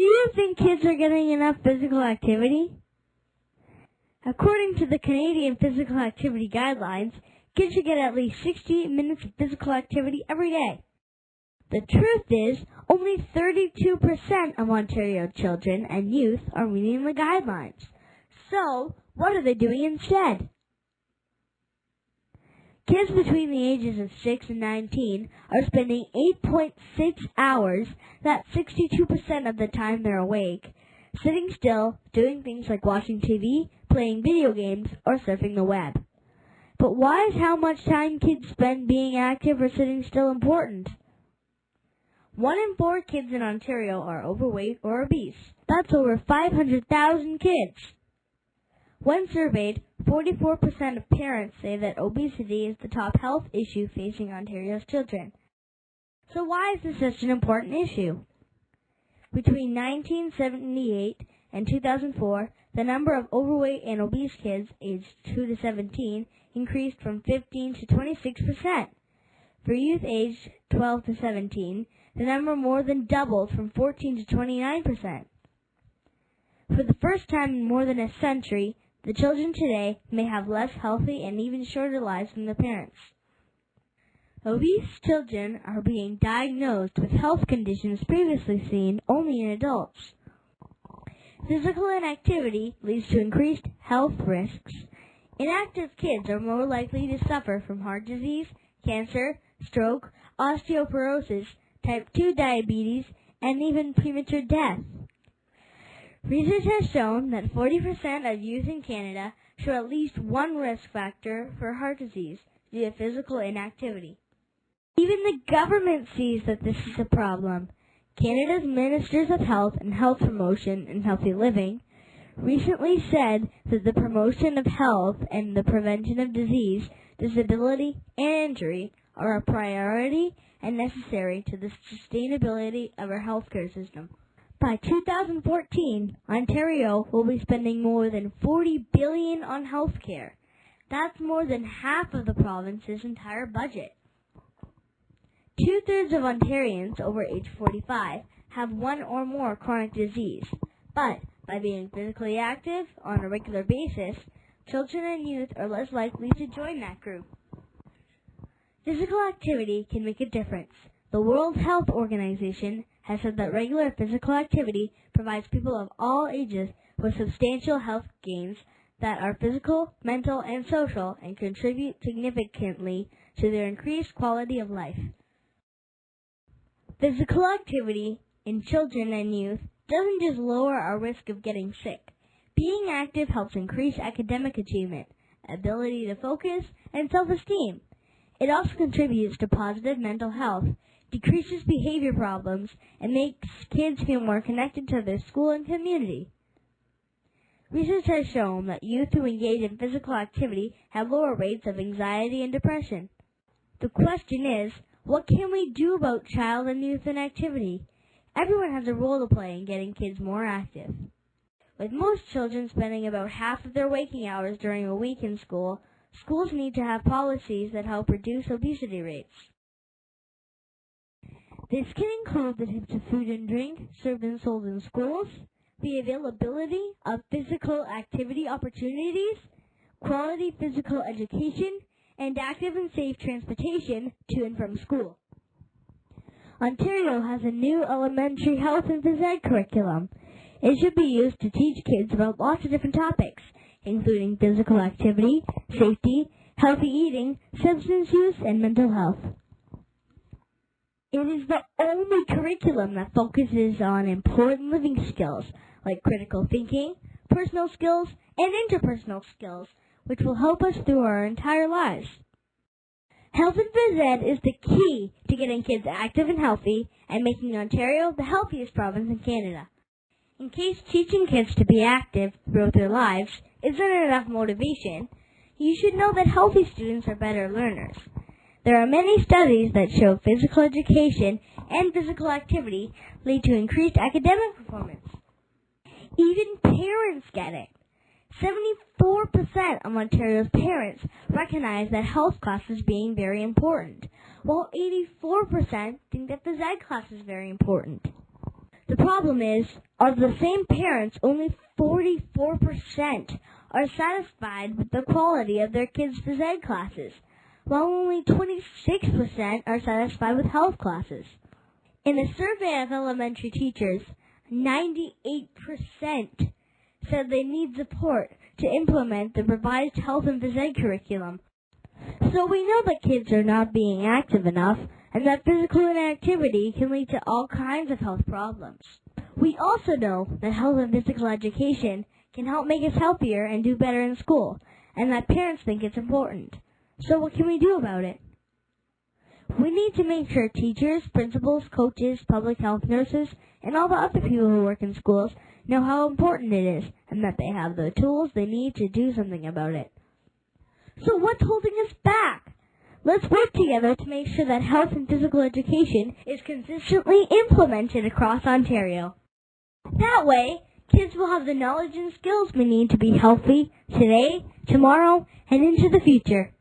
Do you think kids are getting enough physical activity? According to the Canadian Physical Activity Guidelines, kids should get at least 60 minutes of physical activity every day. The truth is, only 32% of Ontario children and youth are meeting the guidelines. So, what are they doing instead? Kids between the ages of 6 and 19 are spending 8.6 hours, that's 62% of the time they're awake, sitting still, doing things like watching TV, playing video games, or surfing the web. But why is how much time kids spend being active or sitting still important? 1 in 4 kids in Ontario are overweight or obese. That's over 500,000 kids. When surveyed, 44% of parents say that obesity is the top health issue facing Ontario's children. So why is this such an important issue? Between 1978 and 2004, the number of overweight and obese kids aged 2 to 17 increased from 15 to 26%. For youth aged 12 to 17, the number more than doubled from 14 to 29%. For the first time in more than a century, the children today may have less healthy and even shorter lives than their parents. Obese children are being diagnosed with health conditions previously seen only in adults. Physical inactivity leads to increased health risks. Inactive kids are more likely to suffer from heart disease, cancer, stroke, osteoporosis, type 2 diabetes, and even premature death. Research has shown that 40% of youth in Canada show at least one risk factor for heart disease due to physical inactivity. Even the government sees that this is a problem. Canada's Ministers of Health and Health Promotion and Healthy Living recently said that the promotion of health and the prevention of disease, disability, and injury are a priority and necessary to the sustainability of our healthcare system. By 2014, Ontario will be spending more than $40 billion on healthcare. That's more than half of the province's entire budget. 2/3 of Ontarians over age 45 have one or more chronic disease, but by being physically active on a regular basis, children and youth are less likely to join that group. Physical activity can make a difference. The World Health Organization has said that regular physical activity provides people of all ages with substantial health gains that are physical, mental, and social and contribute significantly to their increased quality of life. Physical activity in children and youth doesn't just lower our risk of getting sick. Being active helps increase academic achievement, ability to focus, and self-esteem. It also contributes to positive mental health, decreases behavior problems, and makes kids feel more connected to their school and community. Research has shown that youth who engage in physical activity have lower rates of anxiety and depression. The question is, what can we do about child and youth inactivity? Everyone has a role to play in getting kids more active. With most children spending about half of their waking hours during a week in school, schools need to have policies that help reduce obesity rates. This can include the types of food and drink served and sold in schools, the availability of physical activity opportunities, quality physical education, and active and safe transportation to and from school. Ontario has a new elementary health and phys ed curriculum. It should be used to teach kids about lots of different topics, including physical activity, safety, healthy eating, substance use, and mental health. It is the only curriculum that focuses on important living skills like critical thinking, personal skills, and interpersonal skills, which will help us through our entire lives. Health and phys ed is the key to getting kids active and healthy and making Ontario the healthiest province in Canada. In case teaching kids to be active throughout their lives isn't enough motivation, you should know that healthy students are better learners. There are many studies that show physical education and physical activity lead to increased academic performance. Even parents get it. 74% of Ontario's parents recognize that health class is being very important, while 84% think that phys ed class is very important. The problem is, of the same parents, only 44% are satisfied with the quality of their kids' phys ed classes, while only 26% are satisfied with health classes. In a survey of elementary teachers, 98% said they need support to implement the revised health and phys ed curriculum. So we know that kids are not being active enough, and that physical inactivity can lead to all kinds of health problems. We also know that health and physical education can help make us healthier and do better in school, and that parents think it's important. So what can we do about it? We need to make sure teachers, principals, coaches, public health nurses, and all the other people who work in schools know how important it is, and that they have the tools they need to do something about it. So what's holding us back? Let's work together to make sure that health and physical education is consistently implemented across Ontario. That way, kids will have the knowledge and skills we need to be healthy today, tomorrow, and into the future.